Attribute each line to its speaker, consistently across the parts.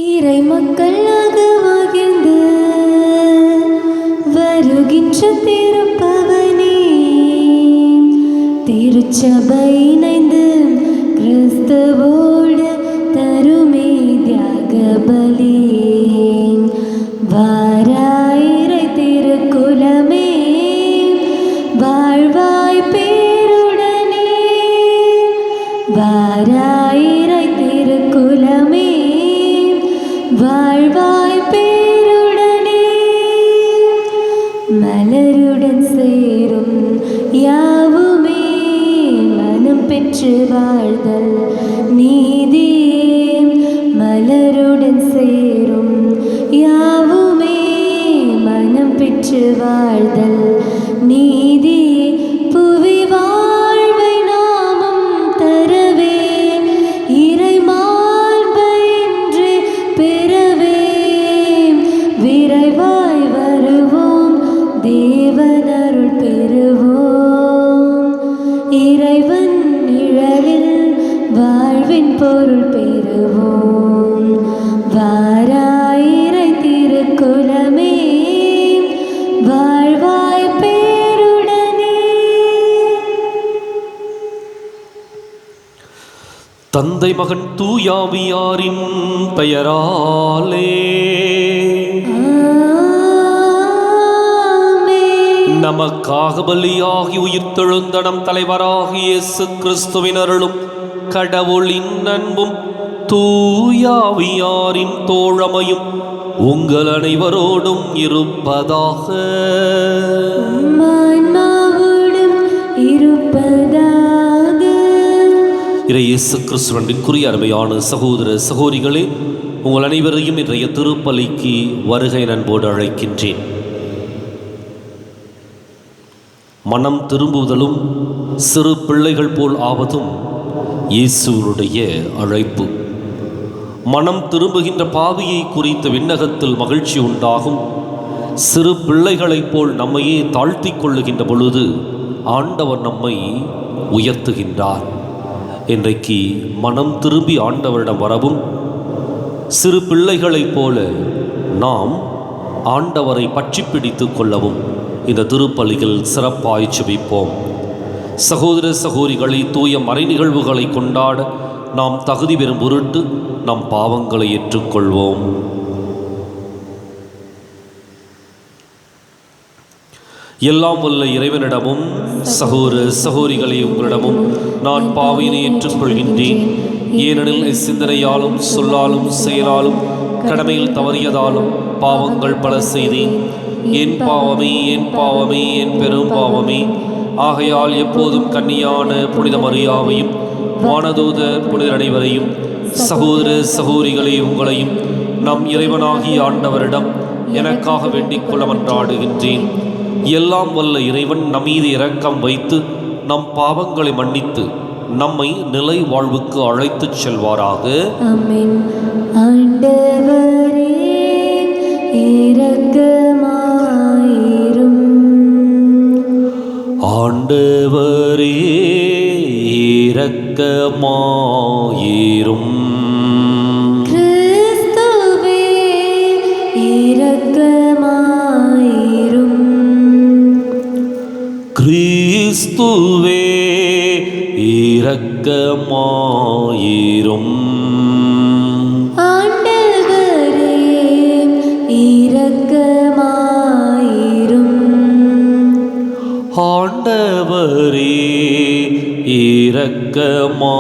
Speaker 1: இறை மக்களாக மகிழ்ந்து வருகின்ற திருப்பவனே, திருச்சபை இணைந்து கிறிஸ்துவோடு தருமே தியாக பலி. வாராயிரை திருக்குலமே, வாழ்வாய் பேருடனே. வாராயிரை திருக்குலமே, வாழ்வாய் பேருடனே. மலருடன் சேரும் யாவுமே மனம் பெற்று வாழ்தல் நீதியே. மலருடன் சேரும் யாவுமே மனம் பெற்று வாழ்தல் நீதியே. புவி வாழ்வை நாமும் தரவே, இறை மாண்பை இன்று பெறவே, விரைவாய் வருவோம் தேவனருள் பெறுவோம். இறைவன் நிழலில் வாழ்வின் பொருள் பெறுவோம். வாராயிரை திருக்குலமே, வாழ்வாய் பேருடனே.
Speaker 2: தந்தை மகன் தூயாவியாரின் பெயராலே நமக்காக பலியாகி உயிர்த்தெழுந்த நம் தலைவராகிய இயேசு கிறிஸ்துவின் அருளும் கடவுளின் அன்பும் தூயாவியாரின் தோழமையும் உங்கள் அனைவரோடும் இருப்பதாக. இயேசு கிறிஸ்துவிற்குரிய அருமையான சகோதர சகோதரிகளே, உங்கள் அனைவரையும் இன்றைய திருப்பலிக்கு வருகை அன்போடு அழைக்கின்றேன். மனம் திரும்புதலும் சிறு பிள்ளைகள் போல் ஆவதும் இயேசுவுடைய அழைப்பு. மனம் திரும்புகின்ற பாவியை குறித்த விண்ணகத்தில் மகிழ்ச்சி உண்டாகும். சிறு பிள்ளைகளைப் போல் நம்மையே தாழ்த்தி கொள்ளுகின்ற பொழுது ஆண்டவர் நம்மை உயர்த்துகின்றார். இன்றைக்கு மனம் திரும்பி ஆண்டவரிடம் வரவும், சிறு பிள்ளைகளைப் போல நாம் ஆண்டவரை பற்றி பிடித்து கொள்ளவும் இந்த திருப்பலிகள் சிறப்பாய் செபிப்போம். சகோதர சகோதரிகளை தூய மறை நிகழ்வுகளை கொண்டாட நாம் தகுதி பெறும் பொருட்டு நம் பாவங்களை ஏற்றுக்கொள்வோம். எல்லாம் வல்ல இறைவனிடமும் சகோதர சகோதரிகளை உங்களிடமும் நான் பாவியினை ஏற்றுக்கொள்கின்றேன். ஏனெனில் சிந்தனையாலும் சொல்லாலும் செயலாலும் கடமையில் தவறியதாலும் பாவங்கள் பல செய்தேன். என் பாவமே, என் பாவமே, என் பெரும் பாவமே. ஆகையால் எப்போதும் கன்னியான புனித மரியாவையும் வானதூத புனிதர் அனைவரையும் சகோதர சகோதரிகளை உங்களையும் நம் இறைவனாகிய ஆண்டவரிடம் எனக்காக வேண்டிக் கொள்ள மன்றாடுகின்றேன். எல்லாம் வல்ல இறைவன் நம் மீது இரக்கம் வைத்து நம் பாவங்களை மன்னித்து நம்மை நிலை வாழ்வுக்கு அழைத்துச் செல்வாராக.
Speaker 1: ஆமென். ஆண்டவரே இரக்கமாயிரும்.
Speaker 2: ஆண்டவரே இரக்கமாயிரும்.
Speaker 1: கிறிஸ்துவே இரக்கமாயிரும்.
Speaker 2: கிறிஸ்துவே இரக்கமாயிரும்.
Speaker 1: ஆண்டவரே இரக்கமாயிரும்.
Speaker 2: ஆண்டவரே இரக்கமாயிரும்.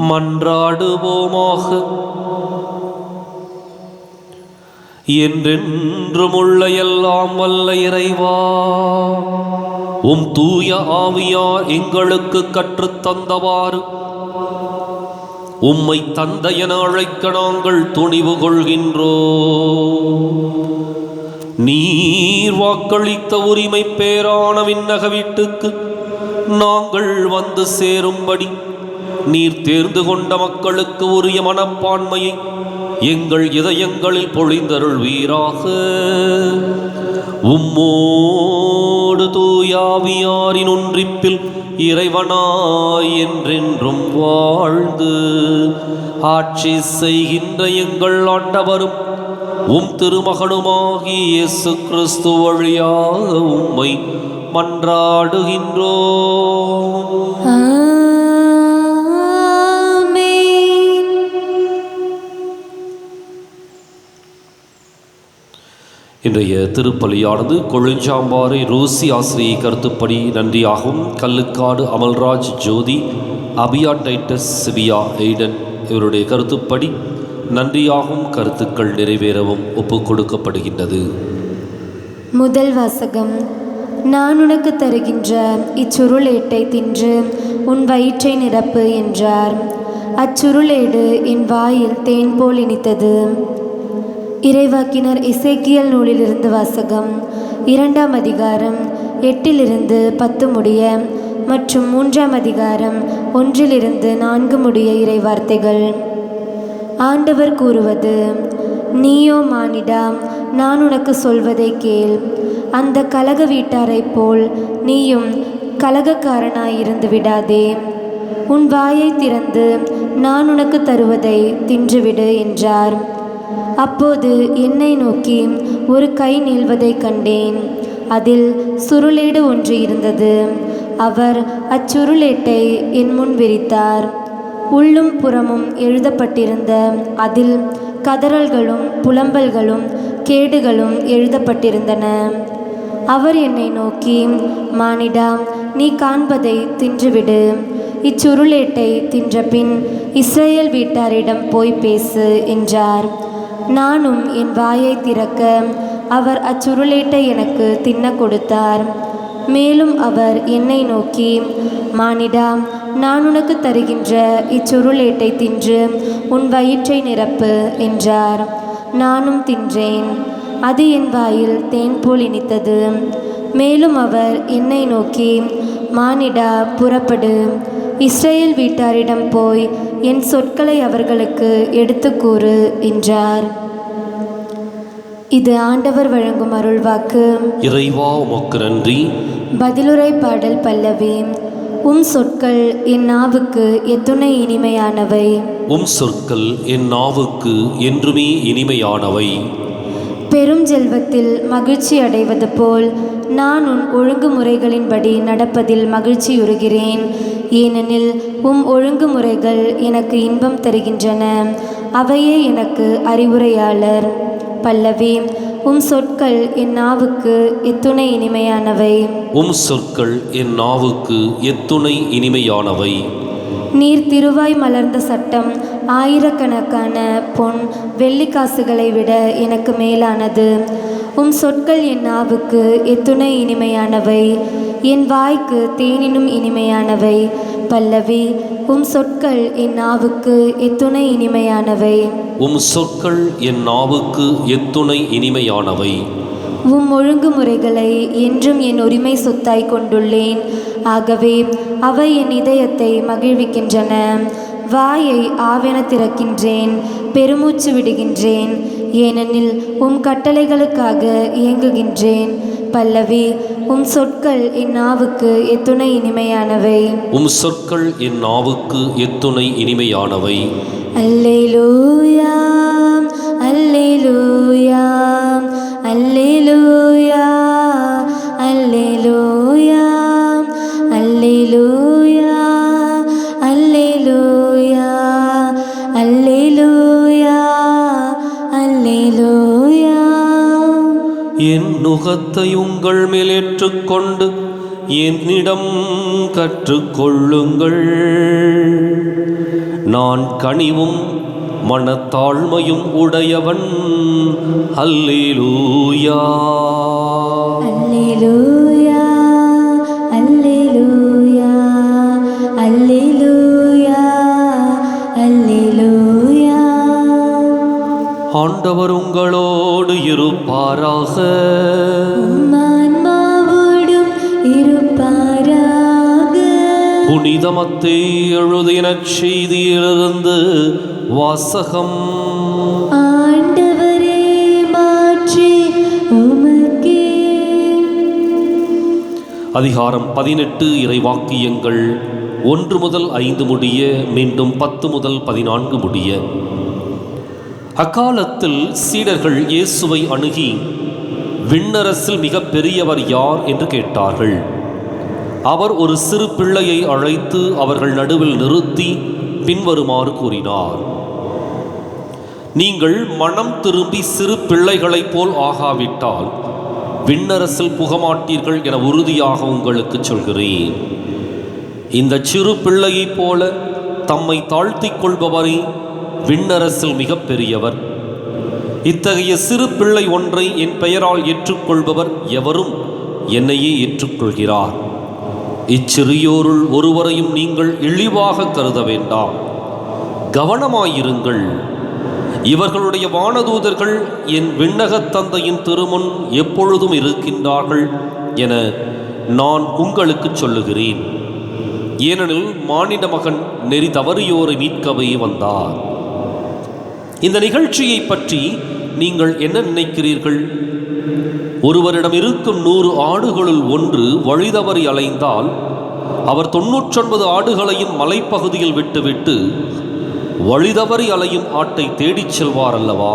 Speaker 2: மன்றாடுவோமாக. என்றென்றுமுள்ள எல்லாம் வல்ல இறைவா, உம் தூய ஆவியார் எங்களுக்கு கற்றுத்தந்தவாறு உம்மை தந்தை என அழைக்க நாங்கள் துணிவு கொள்கின்றோம். நீர் வாக்களித்த உரிமை பேரான விண்ணக வீட்டுக்கு நாங்கள் வந்து சேரும்படி நீர் தேர்ந்து கொண்ட மக்களுக்கு உரிய மனப்பான்மையை எங்கள் இதயங்களில் பொழிந்தருள்வீராக. உம்மோடு தூயாவியாரின் ஒன்றிப்பில் இறைவனாய் என்றென்றும் வாழ்ந்து ஆட்சி செய்கின்ற எங்கள் ஆண்டவரும் உம் திருமகனுமாகிய இயேசு கிறிஸ்து வழியாக உம்மை மன்றாடுகின்றோம்.
Speaker 1: ஆமென்.
Speaker 2: இன்றைய திருப்பலியானது கொழுஞ்சாம்பாறை ரோசி ஆசிரியை கருத்துப்படி நன்றியாகவும், கல்லுக்காடு அமல்ராஜ் ஜோதி, அபியா டைட்டஸ் சிபியா எய்டன் இவருடைய கருத்துப்படி நன்றியாகவும் கருத்துக்கள் நிறைவேறவும் ஒப்புக் கொடுக்கப்படுகின்றது.
Speaker 1: முதல் வாசகம். நான் உனக்கு தருகின்ற இச்சுருளேட்டை தின்று உன் வயிற்றை நிரப்பு என்றார். அச்சுருளேடு என் வாயில் தேன் போல் இனித்தது. இறைவாக்கினர் எசேக்கியேல் நூலிலிருந்து வாசகம். 2ஆம் அதிகாரம் 8-10 முடிய மற்றும் 3ஆம் அதிகாரம் 1-4 முடிய இறைவார்த்தைகள். ஆண்டவர் கூறுவது: நீயோ மானிடா, நான் உனக்கு சொல்வதை கேள். அந்த கலக வீட்டாரைப் போல் நீயும் கலகக்காரனாயிருந்து விடாதே. உன் வாயை திறந்து நான் உனக்கு தருவதை தின்றுவிடு என்றார். அப்போது என்னை நோக்கி ஒரு கை நீள்வதைக் கண்டேன். அதில் சுருளேடு ஒன்று இருந்தது. அவர் அச்சுருளேட்டை என் முன் விரித்தார். உள்ளும் புறமும் எழுதப்பட்டிருந்த அதில் கதறல்களும் புலம்பல்களும் கேடுகளும் எழுதப்பட்டிருந்தன. அவர் என்னை நோக்கி, மானிடா, நீ காண்பதை தின்றுவிடு. இச்சுருளேட்டை தின்ற பின் இஸ்ரேல் வீட்டாரிடம் போய் பேசு என்றார். நானும் என் வாயை திறக்க அவர் அச்சுருளேட்டை எனக்கு தின்ன கொடுத்தார். மேலும் அவர் என்னை நோக்கி, மானிடா, நான் உனக்கு தருகின்ற இச்சுருளேட்டை தின்று உன் வயிற்றை நிரப்பு என்றார். நானும் தின்றேன். அது என் வாயில் தேன் போல் இனித்தது. மேலும் அவர் என்னை நோக்கி, மானிடா, புறப்படு, இஸ்ரேல் வீட்டாரிடம் போய் என் சொற்களை அவர்களுக்கு எடுத்து கூறு என்றார். இது ஆண்டவர் வழங்கும் அருள்வாக்கு.
Speaker 2: இறைவா உமக்கு நன்றி.
Speaker 1: பதிலுரை பாடல் பல்லவி. உம் சொற்கள் என் நாவுக்கு எத்துணை இனிமையானவை.
Speaker 2: உம் சொற்கள் என் நாவுக்கு என்றுமே இனிமையானவை.
Speaker 1: பெரும் செல்வத்தில் மகிழ்ச்சி அடைவது போல் நான் உன் ஒழுங்குமுறைகளின்படி நடப்பதில் மகிழ்ச்சியுறுகிறேன். ஏனெனில் உம் ஒழுங்குமுறைகள் எனக்கு இன்பம் தருகின்றன. அவையே எனக்கு அறிவுரையாளர். பல்லவி. உம் சொற்கள் என் நாவுக்கு எத்துணை இனிமையானவை.
Speaker 2: உம் சொற்கள் என் நாவுக்கு எத்துணை இனிமையானவை.
Speaker 1: நீர் திருவாய் மலர்ந்த சட்டம் ஆயிரக்கணக்கான பொன் வெள்ளிக்காசுகளை விட எனக்கு மேலானது. உம் சொற்கள் என் நாவுக்கு எத்துணை இனிமையானவை. என் வாய்க்கு தேனினும் இனிமையானவை. பல்லவி. உம் சொற்கள் என் நாவுக்கு எத்துணை இனிமையானவை.
Speaker 2: உம் சொற்கள் என் நாவுக்கு எத்துணை இனிமையானவை.
Speaker 1: உம் ஒழுங்குமுறைகளை என்றும் என் உரிமை சொத்தாய் கொண்டுள்ளேன். ஆகவே அவை என் இதயத்தை மகிழ்விக்கின்றன. வாயை ஆவென திறக்கின்றேன், பெருமூச்சு விடுகின்றேன். ஏனெனில் உம் கட்டளைகளுக்காக இயங்குகின்றேன். பல்லவி. உம் சொற்கள் என் நாவுக்கு எத்துணை இனிமையானவை.
Speaker 2: உம் சொற்கள் என் நாவுக்கு எத்துணை இனிமையானவை.
Speaker 1: அல்லேலூயா, அல்லேலூயா, அல்லேலூயா, அல்லேலூயா, அல்லேலூயா, அல்லேலூயா, அல்லேலூயா, அல்லேலூயா.
Speaker 2: என் நுகத்தை உங்கள் மேல் ஏற்றுக்கொண்டு என்னிடம் கற்றுக்கொள்ளுங்கள். நான் கனிவும் மனத்தாழ்மையும் உடையவன். அல்லேலூயா,
Speaker 1: அல்லேலூயா, அல்லேலூயா, அல்லேலூயா, அல்லேலூயா.
Speaker 2: ஆண்டவர் உங்களோடு இருப்பாராக.
Speaker 1: ஆன்மாவோடும் இருப்பாராக.
Speaker 2: புனித மத்தேயு எழுதின செய்தியிலிருந்து வாசகம். அதிகாரம் 18 இறைவாக்கியங்கள் 1 முதல் 5 முடிய, மீண்டும் 10 முதல் 14 முடிய. அக்காலத்தில் சீடர்கள் இயேசுவை அணுகி, விண்ணரசில் மிக பெரியவர் யார் என்று கேட்டார்கள். அவர் ஒரு சிறு பிள்ளையை அழைத்து அவர்கள் நடுவில் நிறுத்தி பின்வருமாறு கூறினார்: நீங்கள் மனம் திரும்பி சிறு பிள்ளைகளைப் போல் ஆகாவிட்டால் விண்ணரசில் புகமாட்டீர்கள் என உறுதியாக உங்களுக்கு சொல்கிறேன். இந்த சிறு பிள்ளையைப் போல தம்மை தாழ்த்திக் கொள்பவரே விண்ணரசில் மிக பெரியவர். இத்தகைய சிறு பிள்ளை ஒன்றை என் பெயரால் ஏற்றுக்கொள்பவர் எவரும் என்னையே ஏற்றுக்கொள்கிறார். இச்சிறியோருள் ஒருவரையும் நீங்கள் இழிவாக கருத வேண்டாம். கவனமாயிருங்கள். இவர்களுடைய வானதூதர்கள் என் விண்ணகத் தந்தையின் திருமுன் எப்பொழுதும் இருக்கின்றார்கள் என நான் உங்களுக்கு சொல்லுகிறேன். ஏனெனில் மானிட மகன் நெறி தவறியோரை மீட்கவே வந்தார். இந்த நிகழ்ச்சியை பற்றி நீங்கள் என்ன நினைக்கிறீர்கள்? ஒருவரிடம் இருக்கும் 100 ஆடுகளுள் ஒன்று வழிதவறி அலைந்தால் அவர் 99 ஆடுகளையும் மலைப்பகுதியில் விட்டுவிட்டு வழிதவறி அலையும் ஆட்டை தேடிச் செல்வார் அல்லவா?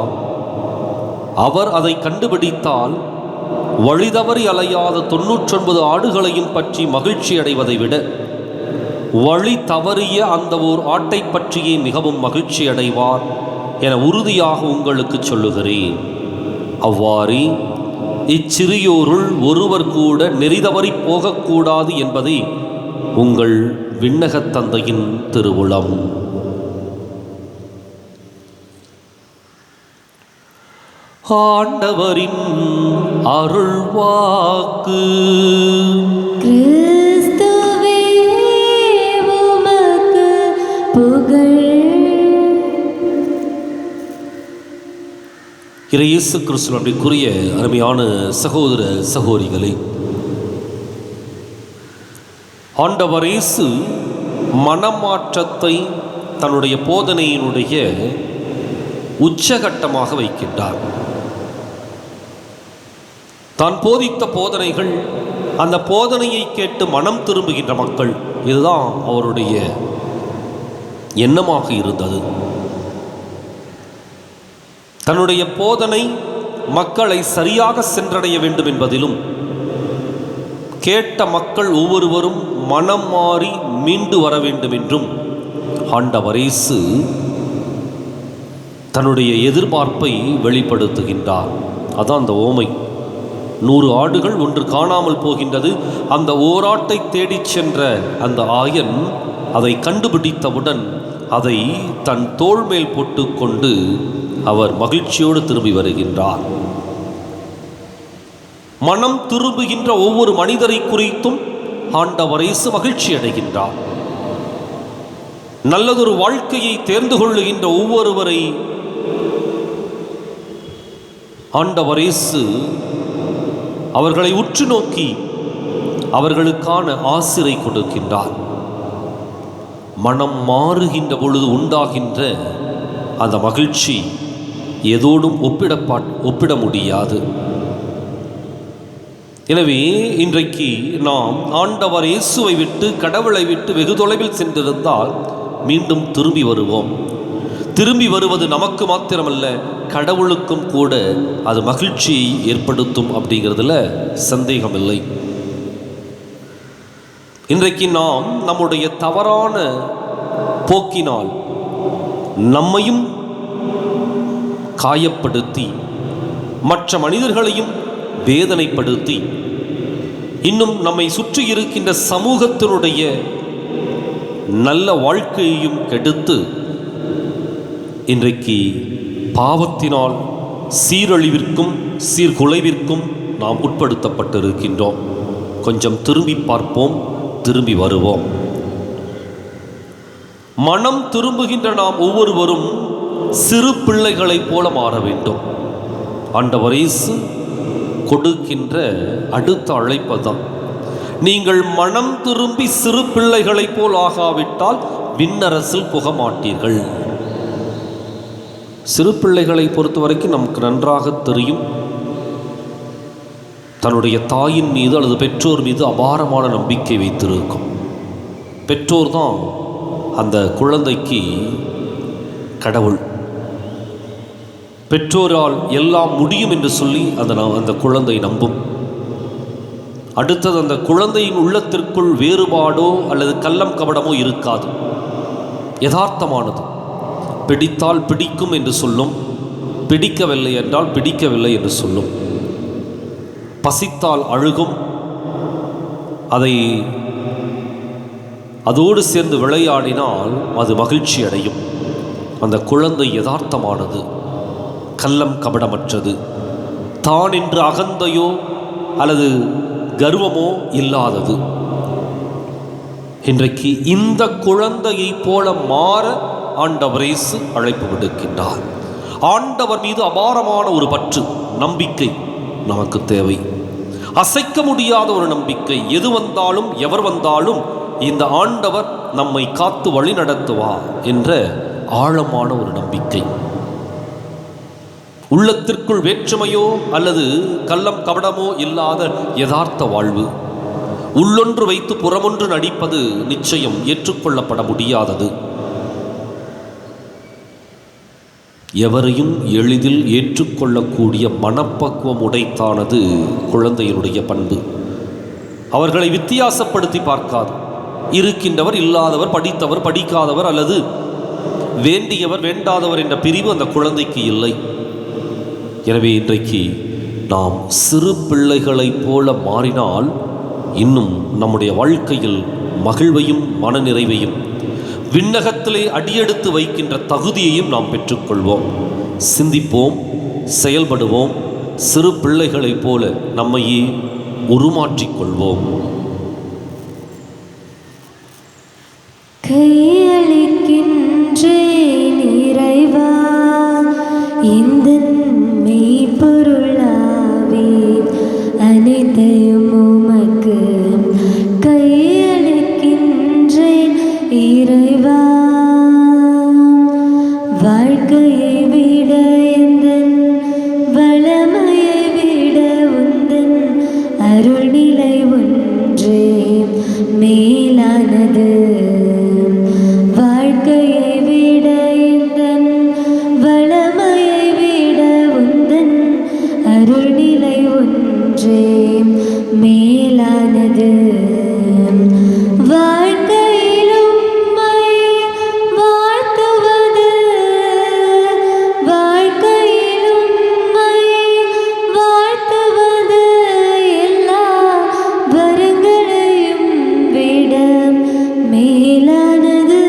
Speaker 2: அவர் அதை கண்டுபிடித்தால் வழிதவறி அலையாத 99 ஆடுகளையும் பற்றி மகிழ்ச்சி அடைவதை விட வழி தவறிய அந்த ஓர் ஆட்டை பற்றியே மிகவும் மகிழ்ச்சி அடைவார் என உறுதியாக உங்களுக்கு சொல்லுகிறேன். அவ்வாறே இச்சிறியோருள் ஒருவர் கூட நெறிதவறி போகக்கூடாது என்பதே உங்கள் விண்ணகத் தந்தையின் திருவுளம். ஆண்டவரின் அருள்வாக்கு.
Speaker 1: கிறிஸ்துவே உமக்கு புகழ்.
Speaker 2: இயேசு கிறிஸ்துவிற்குரிய அருமையான சகோதர சகோதரிகளே, ஆண்டவர் இயேசு மனமாற்றத்தை தன்னுடைய போதனையினுடைய உச்சகட்டமாக வைக்கின்றார். தான் போதித்த போதனைகள், அந்த போதனையை கேட்டு மனம் திரும்புகின்ற மக்கள், இதுதான் அவருடைய எண்ணமாக இருந்தது. தன்னுடைய போதனை மக்களை சரியாக சென்றடைய வேண்டும் என்பதிலும், கேட்ட மக்கள் ஒவ்வொருவரும் மனம் மாறி மீண்டு வர வேண்டும் என்றும் ஆண்டவர் இயேசு தன்னுடைய எதிர்பார்ப்பை வெளிப்படுத்துகின்றார். அதான் அந்த ஓமை. 100 ஆடுகள் ஒன்று காணாமல் போகின்றது. அந்த ஓராட்டை தேடிச் சென்ற அந்த ஆயன் அதை கண்டுபிடித்தவுடன் அதை தன் தோள் மேல் போட்டுக்கொண்டு அவர் மகிழ்ச்சியோடு திரும்பி வருகின்றார். மனம் திரும்புகின்ற ஒவ்வொரு மனிதரை குறித்தும் ஆண்டவர் இயேசு மகிழ்ச்சி அடைகின்றார். நல்லதொரு வாழ்க்கையை தேர்ந்து கொள்ளுகின்ற ஒவ்வொருவரை ஆண்டவர் இயேசு அவர்களை உற்று நோக்கி அவர்களுக்கான ஆசிரை கொடுக்கின்றார். மனம் மாறுகின்ற பொழுது உண்டாகின்ற அந்த மகிழ்ச்சி எதோடும் ஒப்பிட முடியாது. எனவே இன்றைக்கு நாம் ஆண்டவர் இயேசுவை விட்டு, கடவுளை விட்டு வெகு தொலைவில் சென்றிருந்தால் மீண்டும் திரும்பி வருவோம். திரும்பி வருவது நமக்கு மாத்திரமல்ல, கடவுளுக்கும் கூட அது மகிழ்ச்சியை ஏற்படுத்தும் அப்படிங்கிறதுல சந்தேகமில்லை. இன்றைக்கு நாம் நம்முடைய தவறான போக்கினால் நம்மையும் காயப்படுத்தி மற்ற மனிதர்களையும் வேதனைப்படுத்தி இன்னும் நம்மை சுற்றி இருக்கின்ற சமூகத்தினுடைய நல்ல வாழ்க்கையையும் கெடுத்து இன்றைக்கு பாவத்தினால் சீரழிவிற்கும் சீர்குலைவிற்கும் நாம் உட்படுத்தப்பட்டிருக்கின்றோம். கொஞ்சம் திரும்பி பார்ப்போம், திரும்பி வருவோம். மனம் திரும்புகின்ற நாம் ஒவ்வொருவரும் சிறு பிள்ளைகளைப் போல மாற வேண்டும். ஆண்டவர் இயேசு கொடுக்கின்ற அடுத்த அழைப்பு தான், நீங்கள் மனம் திரும்பி சிறு பிள்ளைகளைப் போல் ஆகாவிட்டால் விண்ணரசில் புக மாட்டீர்கள். சிறு பிள்ளைகளை பொறுத்த வரைக்கும் நமக்கு நன்றாக தெரியும், தன்னுடைய தாயின் மீது அல்லது பெற்றோர் மீது அபாரமான நம்பிக்கை வைத்திருக்கும். பெற்றோர் தான் அந்த குழந்தைக்கு கடவுள். பெற்றோரால் எல்லாம் முடியும் என்று சொல்லி அந்த குழந்தை நம்பும். அடுத்தது, அந்த குழந்தையின் உள்ளத்திற்குள் வேறுபாடோ அல்லது கள்ளம் கபடமோ இருக்காது. யதார்த்தமானது. பிடித்தால் பிடிக்கும் என்று சொல்லும், பிடிக்கவில்லை என்றால் பிடிக்கவில்லை என்று சொல்லும். பசித்தால் அழுகும், அதோடு சேர்ந்து விளையாடினால் அது மகிழ்ச்சி அடையும். அந்த குழந்தை யதார்த்தமானது, கள்ளம் கபடமற்றது. தான் என்று அகந்தையோ அல்லது கர்வமோ இல்லாதது. இன்றைக்கு இந்த குழந்தையை போல மாற ஆண்டவர் இயேசு அழைப்பு விடுக்கின்றார். ஆண்டவர் மீது அபாரமான ஒரு பற்று, நம்பிக்கை நமக்கு தேவை. அசைக்க முடியாத ஒரு நம்பிக்கை. எது வந்தாலும் எவர் வந்தாலும் இந்த ஆண்டவர் நம்மை காத்து வழி நடத்துவார் என்ற ஆழமான ஒரு நம்பிக்கை. உள்ளத்திற்குள் வேற்றுமையோ அல்லது கள்ளம் கபடமோ இல்லாத யதார்த்த வாழ்வு. உள்ளொன்று வைத்து புறமொன்று நடிப்பது நிச்சயம் ஏற்றுக்கொள்ளப்பட முடியாதது. எவரையும் எளிதில் ஏற்றுக்கொள்ளக்கூடிய மனப்பக்குவம் உடைத்தானது குழந்தையினுடைய பண்பு. அவர்களை வித்தியாசப்படுத்தி பார்க்காது. இருக்கின்றவர், இல்லாதவர், படித்தவர், படிக்காதவர் அல்லது வேண்டியவர், வேண்டாதவர் என்ற பிரிவு அந்த குழந்தைக்கு இல்லை. எனவே இன்றைக்கு நாம் சிறு பிள்ளைகளைப் போல மாறினால் இன்னும் நம்முடைய வாழ்க்கையில் மகிழ்வையும் மனநிறைவையும் விண்ணகத்திலே அடியெடுத்து வைக்கின்ற தகுதியையும் நாம் பெற்றுக்கொள்வோம். சிந்திப்போம், செயல்படுவோம். சிறு பிள்ளைகளைப் போல நம்மையே உருமாற்றிக்கொள்வோம்.
Speaker 1: கையளிக்கின்றேன் இறைவா எந்தன் மெய்ப்பொருளாவே, அனைத்தையும் உமக்கு கையளிக்கின்றேன் இறைவா. வாழ்க்கையை விட எந்தன் வளமையை விட உந்தன் அருள்நிலை ஒன்றே மேலானது. வாழ்க்கையை விட எந்தன் வளமையை விட உந்தன் அருள்நிலை ஒன்றே மேலானது. வாழ்க்கையில் உம்மை வாழ்த்துவது, வாழ்க்கையில் உம்மை வாழ்த்துவது எல்லா வரங்களையும் விட மேலானது,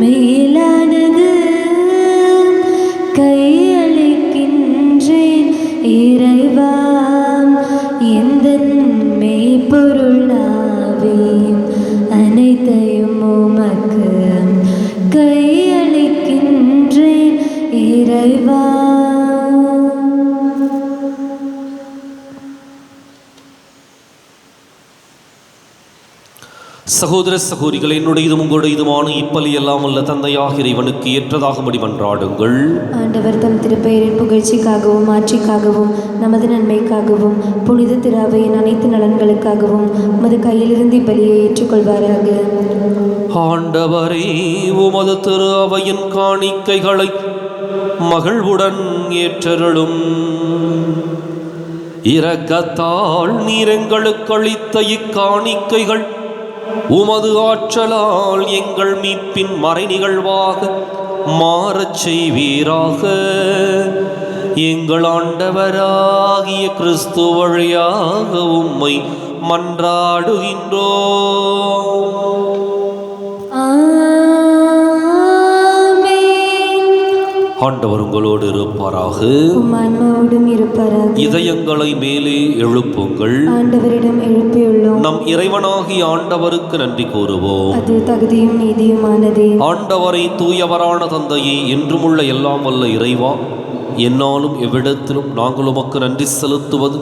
Speaker 1: மேலானது. கையளிக்கின்றேன் இறைவா எந்தன் மெய்ப்பொருளாவே, அனைத்தையும் உமக்கு கையளிக்கின்றேன் இறைவா.
Speaker 2: சகோதர சகோதரிகள், என்னுடையதும் உங்களுடையதுமான இப்பலி எல்லாம் உள்ள தந்தையாக இறைவனுக்கு ஏற்றதாகும்படி மன்றாடுங்கள்.
Speaker 1: ஆண்டவர் தம் திருப்பெயரின் புகழ்ச்சிக்காகவும் ஆட்சிக்காகவும் நமது நன்மைக்காகவும் புனித திராவையின் அனைத்து நலன்களுக்காகவும் உமது கையிலிருந்து இப்பலியை ஏற்றுக்கொள்வாராக.
Speaker 2: ஆண்டவரே, உமது திரு அவையின் காணிக்கைகளை மகிழ்வுடன் ஏற்றருளும். இரக்கத்தால் நீர் எங்களுக்கு அளித்த இக்காணிக்கைகள் உமது ஆற்றலால் எங்கள் மீட்பின் மறை நிகழ்வாக மாறச் செய்வீராக. எங்கள் ஆண்டவராகிய கிறிஸ்து வழியாக உம்மை மன்றாடுகின்றோம். ஆண்டவர் உங்களோடு இருப்பாராக.
Speaker 1: ஆன்மாவோடும் இருப்பாராக.
Speaker 2: இதயங்களை மேலே எழுப்புங்கள்.
Speaker 1: ஆண்டவரிடம் எழுப்பியுள்ளோம்.
Speaker 2: நம் இறைவனாகிய ஆண்டவருக்கு நன்றி கூறுவோம்.
Speaker 1: அது தகுதியும் நீதியுமானதே.
Speaker 2: ஆண்டவரை தூயவரான தந்தையே, என்றுமுள்ள எல்லாம் வல்ல இறைவா, என்னாலும் எவ்விடத்திலும் நாங்கள் உமக்கு நன்றி செலுத்துவது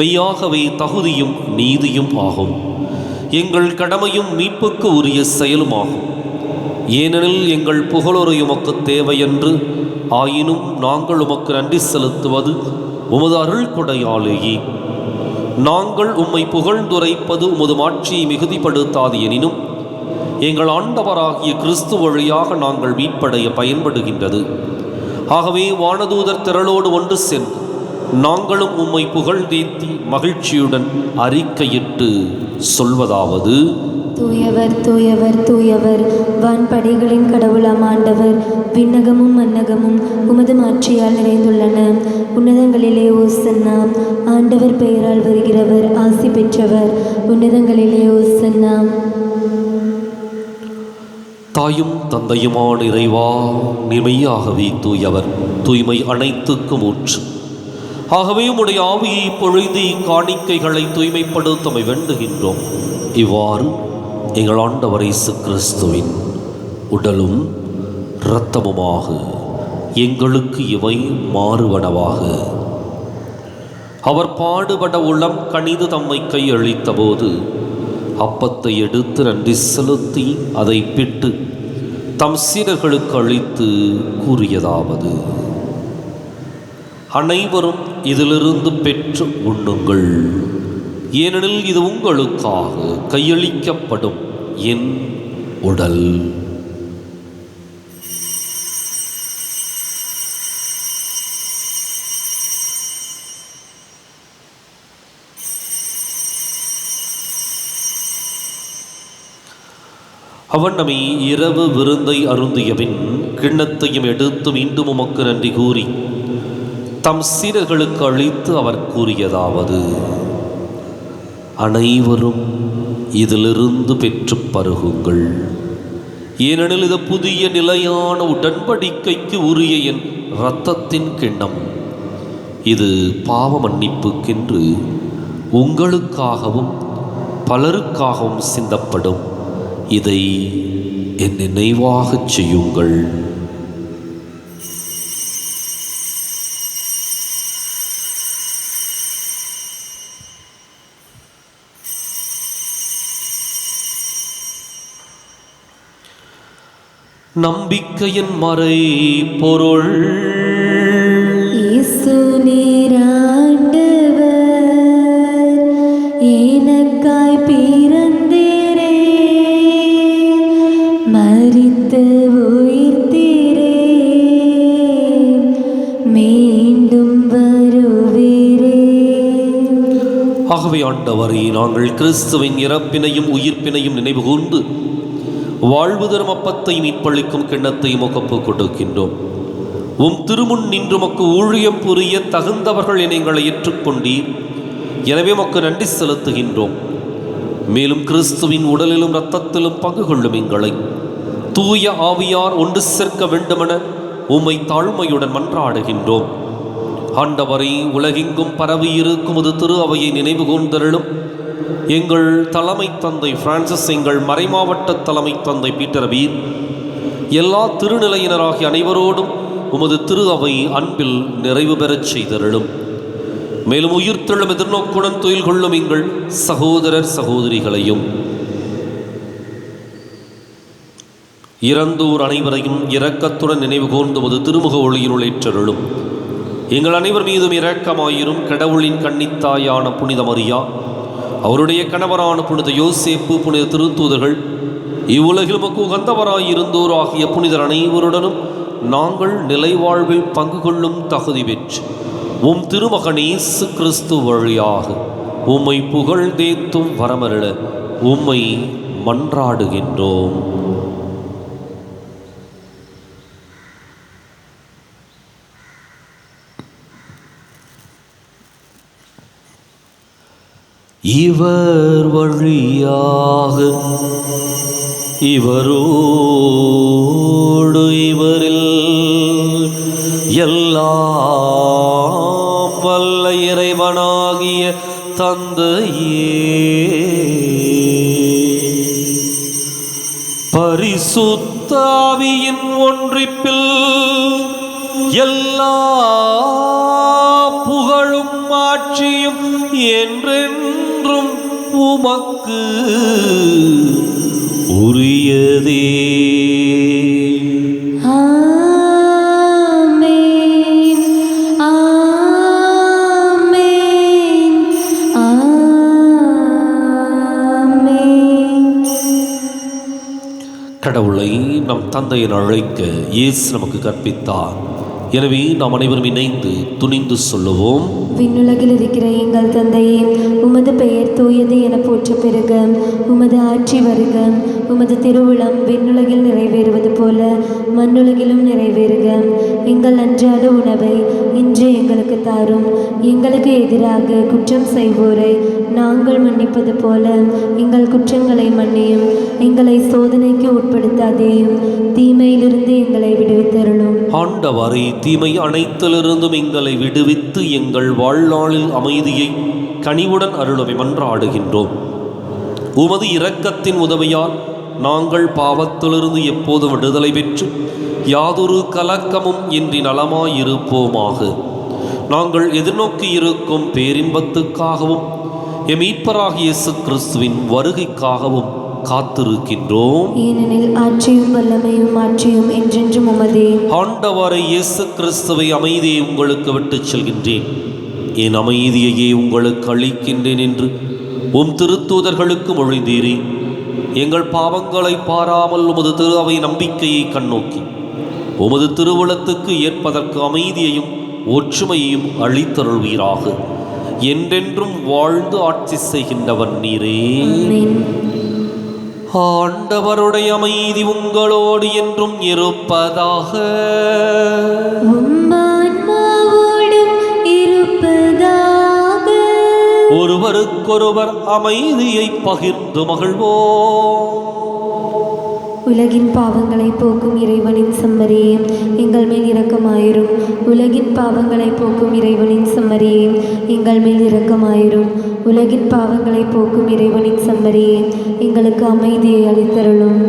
Speaker 2: மெய்யாகவே தகுதியும் நீதியும் ஆகும். எங்கள் கடமையும் மீட்புக்கு உரிய செயலுமாகும். ஏனெனில் எங்கள் புகழுரை உமக்கு தேவையென்று, ஆயினும் நாங்கள் உமக்கு நன்றி செலுத்துவது உமது அருள் கொடையாலேயே நாங்கள் உம்மை புகழ்ந்துரைப்பது உமது மாட்சியை மிகுதிப்படுத்தாது எனினும் எங்கள் ஆண்டவராகிய கிறிஸ்து வழியாக நாங்கள் மீட்படைய பயன்படுகின்றது. ஆகவே வானதூதர் திரளோடு ஒன்று சென்று நாங்களும் உம்மை புகழ்ந்தேத்தி மகிழ்ச்சியுடன் அறிக்கையிட்டு சொல்வதாவது:
Speaker 1: தூயவர் தூயவர் தூயவர், வான்படைகளின் கடவுளாம் ஆண்டவர். விண்ணகமும் மன்னகமும் உமது மாட்சியால் நிறைந்துள்ளன. உன்னதங்களிலே ஓசன்னா. ஆண்டவர் பெயரால் வருகிறவர் ஆசி பெற்றவர். உன்னதங்களிலே ஓசன்னா.
Speaker 2: தாயும் தந்தையுமான இறைவா, நிமையாகவே தூயவர், தூய்மை அனைத்துக்கும் ஊற்று. ஆகவே உம்முடைய ஆவியை பொழுதி காணிக்கைகளை தூய்மைப்படுத்தமை வேண்டுகின்றோம். இவ்வாறு எங்கள் ஆண்டவர் இயேசு கிறிஸ்துவின் உடலும் இரத்தமுமாக எங்களுக்கு இவை மாறுவனவாக. அவர் பாடுபட உளம் கனிது தம்மை கையளித்த போது அப்பத்தை எடுத்து நன்றி செலுத்தி அதை பிட்டு தம் சீடர்களுக்கு அளித்து கூறியதாவது: அனைவரும் இதிலிருந்து பெற்று உண்ணுங்கள், ஏனெனில் இது உங்களுக்காக கையளிக்கப்படும் என் உடல். அவன் நம்மை இரவு விருந்தை அருந்தியபின் கிண்ணத்தையும் எடுத்து மீண்டும் உமக்கு நன்றி கூறி தம் சீடர்களுக்கு அளித்து அவர் கூறியதாவது: அனைவரும் இதிலிருந்து பெற்று பருகுங்கள், ஏனெனில் இது புதிய நிலையான உடன்படிக்கைக்கு உரிய என் இரத்தத்தின் கிண்ணம். இது பாவ மன்னிப்புக்கென்று உங்களுக்காகவும் பலருக்காகவும் சிந்தப்படும். இதை என் நினைவாகச் செய்யுங்கள். நம்பிக்கையின் மறை பொருள்.
Speaker 1: இயேசு நீராண்டவர், எனக்காய் பிறந்தீரே, மரித்து உயிர்த்தீரே, மீண்டும் வருவீரே.
Speaker 2: ஆகவே ஆண்டவரே, நாங்கள் கிறிஸ்துவின் இறப்பினையும் உயிர்ப்பினையும் நினைவு கூர்ந்து வாழ்வு தரும் அப்பத்தை மீட்பளிக்கும் கிண்ணத்தை உமக்கு கொடுக்கின்றோம். உம் திருமுன் நின்று உமக்கு ஊழியம் புரிய தகுந்தவர்கள் என எங்களை ஏற்றுக்கொண்டீர். எனவே உமக்கு நன்றி செலுத்துகின்றோம். மேலும் கிறிஸ்துவின் உடலிலும் இரத்தத்திலும் பங்கு கொள்ளும் எங்களை தூய ஆவியார் ஒன்று சேர்க்க வேண்டுமென உம்மை தாழ்மையுடன் மன்றாடுகின்றோம். ஆண்டவரை, உலகெங்கும் பரவி இருக்கும் அது திரு அவையை நினைவு கூர்ந்தருளும். எங்கள் தலைமை தந்தை பிரான்சிஸ், எங்கள் மறைமாவட்ட தலைமை தந்தை பீட்டர் வீர், எல்லா திருநிலையினராகிய அனைவரோடும் உமது திரு அவை அன்பில் நிறைவு பெறச் செய்தருளும். மேலும் உயிர்த்தெழும் எதிர்நோக்குடன் துயில் கொள்ளும் எங்கள் சகோதரர் சகோதரிகளையும் இறந்தோர் அனைவரையும் இரக்கத்துடன் நினைவு கூர்ந்து உமது திருமுக ஒளியினுள் ஏற்றருளும். எங்கள் அனைவர் மீதும் இரக்கமாயிரும். கடவுளின் கன்னித்தாயான புனித மரியா, அவருடைய கணவரான புனித யோசேப்பு, புனித திருத்தூதர்கள், இவ்வுலகில் உமக்கு உகந்தவராயிருந்தோர் ஆகிய புனிதர் அனைவருடனும் நாங்கள் நிலைவாழ்வில் பங்கு கொள்ளும் தகுதி பெற்று உம் திருமகன் இயேசு கிறிஸ்து வழியாக உம்மை புகழ்ந்தேத்தும் வரமருள உம்மை மன்றாடுகின்றோம். இவர் வழியாக இவரோடு இவரில் எல்லாம் வல்ல இறைவனாகிய தந்தையே, பரிசுத்த ஆவியின் ஒன்றிப்பில் எல்லா புகழும் ஆட்சியும் என்றென்றும் உமக்கு உரியதே.
Speaker 1: ஆமென், ஆமென்.
Speaker 2: கடவுளை நம் தந்தையின் அழைக்க இயேசு நமக்கு கற்பித்தார். எனவே நாம் அனைவரும் இணைந்து துணிந்து சொல்லுவோம்.
Speaker 1: விண்ணுலகில் இருக்கிற எங்கள் தந்தையே, உமது பெயர் தூயது என போற்ற பெறுக. உமது ஆட்சி வருக. உமது திருவுளம் விண்ணுலகில் நிறைவேறுவது போல மண்ணுலகிலும் நிறைவேறுக. எங்கள் அன்றாட உணவை இன்று எங்களுக்கு தாரும். எங்களுக்கு எதிராக குற்றம் செய்வோரை நாங்கள் மன்னிப்பது போல எங்கள் குற்றங்களை மன்னியும். எங்களை சோதனைக்கு உட்படுத்தாதேயும், தீமையிலிருந்து எங்களை விடுவித்தருளும்.
Speaker 2: ஆண்டவரே, தீமை அனைத்திலிருந்தும் எங்களை விடுவித்து எங்கள் வாழ்நாளில் அமைதியை கனிவுடன் அருளவை மன்றாடுகின்றோம். உமது இரக்கத்தின் உதவியால் நாங்கள் பாவத்திலிருந்து எப்போதும் விடுதலை பெற்று யாதொரு கலக்கமும் இன்றி நலமாயிருப்போமாக. நாங்கள் எதிர்நோக்கி இருக்கும் பேரின்பத்துக்காகவும் எம் மீட்பராகிய இயேசு கிறிஸ்துவின் வருகைக்காகவும் காத்திருக்கின்றோம்.
Speaker 1: ஏனெனில் ஆட்சியும் வல்லமையும் மாற்றியும் என்றென்றும் உமதே.
Speaker 2: ஆண்டவரை இயேசு கிறிஸ்துவை அமைதியை உங்களுக்கு விட்டுச் செல்கின்றேன், என் அமைதியையே உங்களுக்கு அளிக்கின்றேன் என்று உம் திருத்தூதர்களுக்கு மொழிந்தீரே. எங்கள் பாவங்களை பாராமல் உமது திரு அவை நம்பிக்கையை கண்ணோக்கி உமது திருவுளத்துக்கு ஏற்பதற்கு அமைதியையும் ஒற்றுமையையும் அளித்தருள்வீராக. என்றென்றும் வாழ்ந்து ஆட்சி செய்கின்றவன் நீரே. ஆண்டவருடைய அமைதி உங்களோடு என்றும் இருப்பதாக. ஒருவருக்கொருவர் அமைதியை பகிர்ந்து மகிழ்வோம்.
Speaker 1: உலகின் பாவங்களை போக்கும் இறைவனின் செம்மறியே, எங்கள் மேல் இரக்கமாயிரும். உலகின் பாவங்களை போக்கும் இறைவனின் செம்மறியே, எங்கள் மேல் இரக்கமாயிரும். உலகின் பாவங்களை போக்கும் இறைவனின் செம்மறியே, எங்களுக்கு அமைதியை அளித்தருளும்.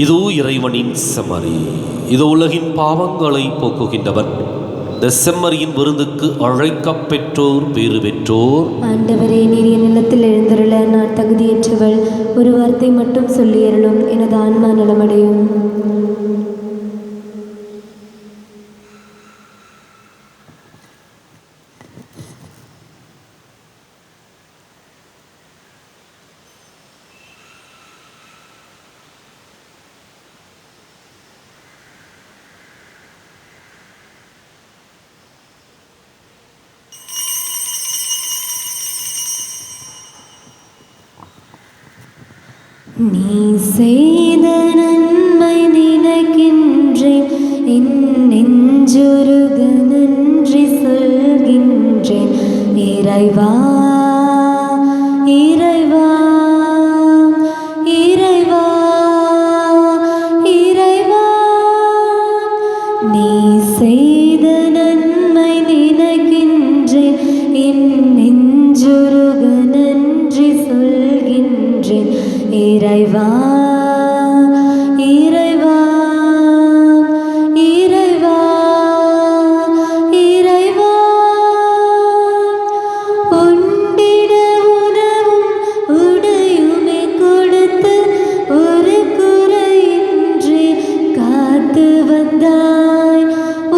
Speaker 2: இதோ இறைவனின் செம்மறி, இதோ உலகின் பாவங்களை போக்குகின்றவன். இந்த செம்மறியின் விருந்துக்கு அழைக்கப் பெற்றோர் பேறு பெற்றோர்.
Speaker 1: ஆண்டவரே, நீர் என் இல்லத்தில் எழுந்தருள நான் தகுதியற்றவள். ஒரு வார்த்தை மட்டும் சொல்லியருளும், எனது ஆன்மா நலமடையும். நீ செய்த நன்மை நினைக்கின்றேன், என் நெஞ்சுருக நன்றி சொல்கின்றேன். இறைவா இறைவா இறைவா இறைவா, நீ செய்த நன்மை நினைக்கின்றேன், என் நெஞ்சுருக நன்றி சொல்கின்றேன். இறைவா இறைவா இறைவா இறைவா, உண்டிட உணவும் உடையுமே கொடுத்து ஒரு குறையின்றி காத்து வந்தாய்.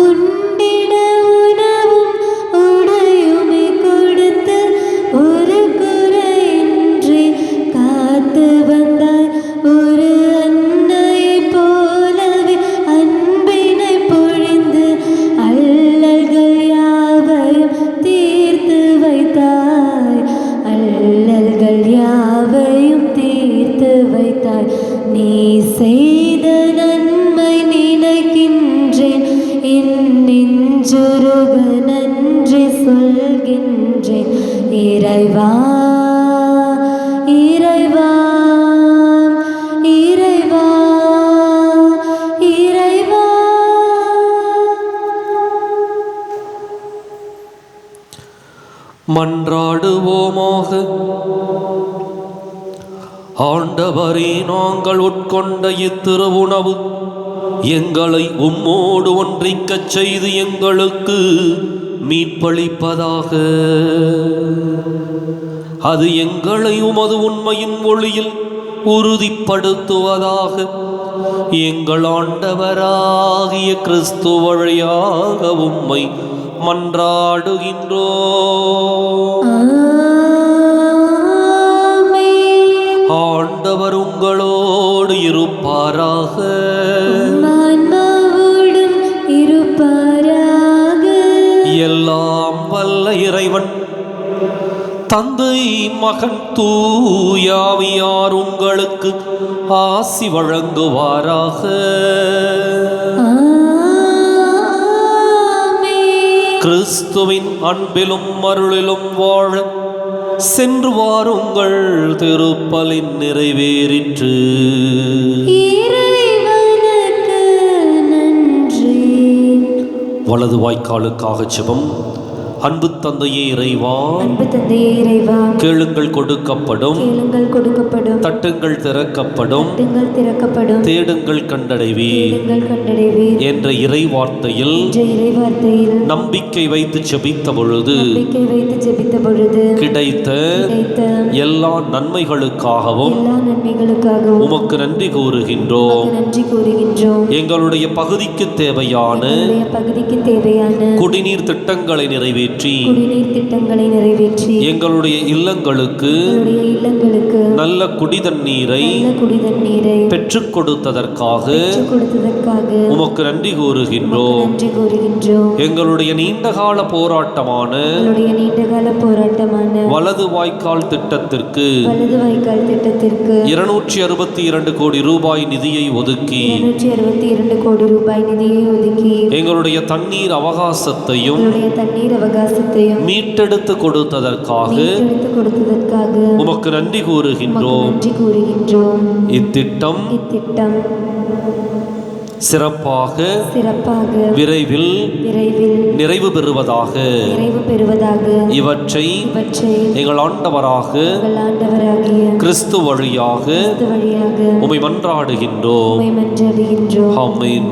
Speaker 1: உண்டிட உணவும் உடையுமே கொடுத்து ஒரு குறையின்றி காத்து வந்தாய். ஒரு அன்னையைப் போலவே அன்பினை பொழிந்து அல்லல்கள் யாவையும் தீர்த்து வைத்தாய். அல்லல்கள் யாவையும் தீர்த்து வைத்தாய். நீ செய்த நன்மை நினைக்கின்றேன், என் நெஞ்சுருக நன்றி சொல்கின்றேன். இறைவா இறைவா இறைவா இறைவா.
Speaker 2: மன்றாடுவோமாக. ஆண்டவரே, நாங்கள் உட்கொண்ட இத்திருவுணவு எங்களை உம்மோடு ஒன்றிக்கச் செய்து எங்களுக்கு மீட்பளிப்பதாக. அது எங்களை உமது உண்மையின் ஒளியில் உறுதிப்படுத்துவதாக. எங்கள் ஆண்டவராகிய கிறிஸ்து வழியாக உம்மை மன்றாடுகின்றோம். ஆண்டவர் உங்களோடு இருப்பாராக. எல்லாம் வல்ல இறைவன் தந்தை மகன் தூயாவியார் உங்களுக்கு ஆசி வழங்குவாராக. கிறிஸ்துவின் அன்பிலும் அருளிலும் வாழ சென்று வாருங்கள். திருப்பலின் நிறைவேறிற்று. வலது வாய்க்காலுக்காக ஜெபம். அன்பு தந்தையே இறைவா, கேளுங்கள் கொடுக்கப்படும், தட்டுங்கள் திறக்கப்படும், தேடுங்கள் கண்டடைவீர் என்ற இறை வார்த்தையில் நம்பிக்கை வைத்து ஜெபித்த பொழுது கிடைத்த எல்லா நன்மைகளுக்காகவும் உமக்கு நன்றி கூறுகின்றோம். எங்களுடைய பகுதிக்கு தேவையான குடிநீர் திட்டங்களை நிறைவேற்றி எங்களுடைய இல்லங்களுக்கு நல்ல குடிதண்ணீரை பெற்றுக் கொடுத்ததற்காக உமக்கு நன்றி கூறுகின்றோம். எங்களுடைய நீண்டகால போராட்டமான வலது வாய்க்கால் திட்டத்திற்கு 262 கோடி ரூபாய் நிதியை ஒதுக்கி எங்களுடைய தண்ணீர் அவகாசத்தையும் மீட்டெடுத்து கொடுத்ததற்காக உமக்கு நன்றி கூறுகின்றோம். இத்திட்டம் சிறப்பாக விரைவில் நிறைவு பெறுவதாக இவற்றை எங்கள் ஆண்டவராக கிறிஸ்து வழியாக உம்மை மன்றாடுகின்றோம். ஆமென்.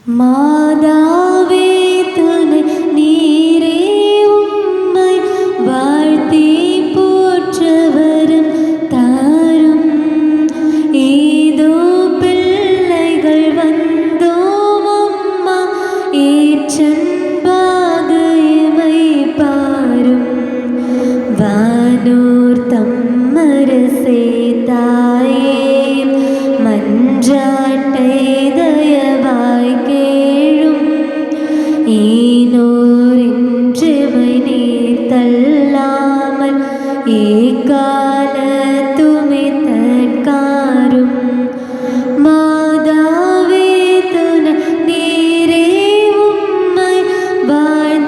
Speaker 1: மாதா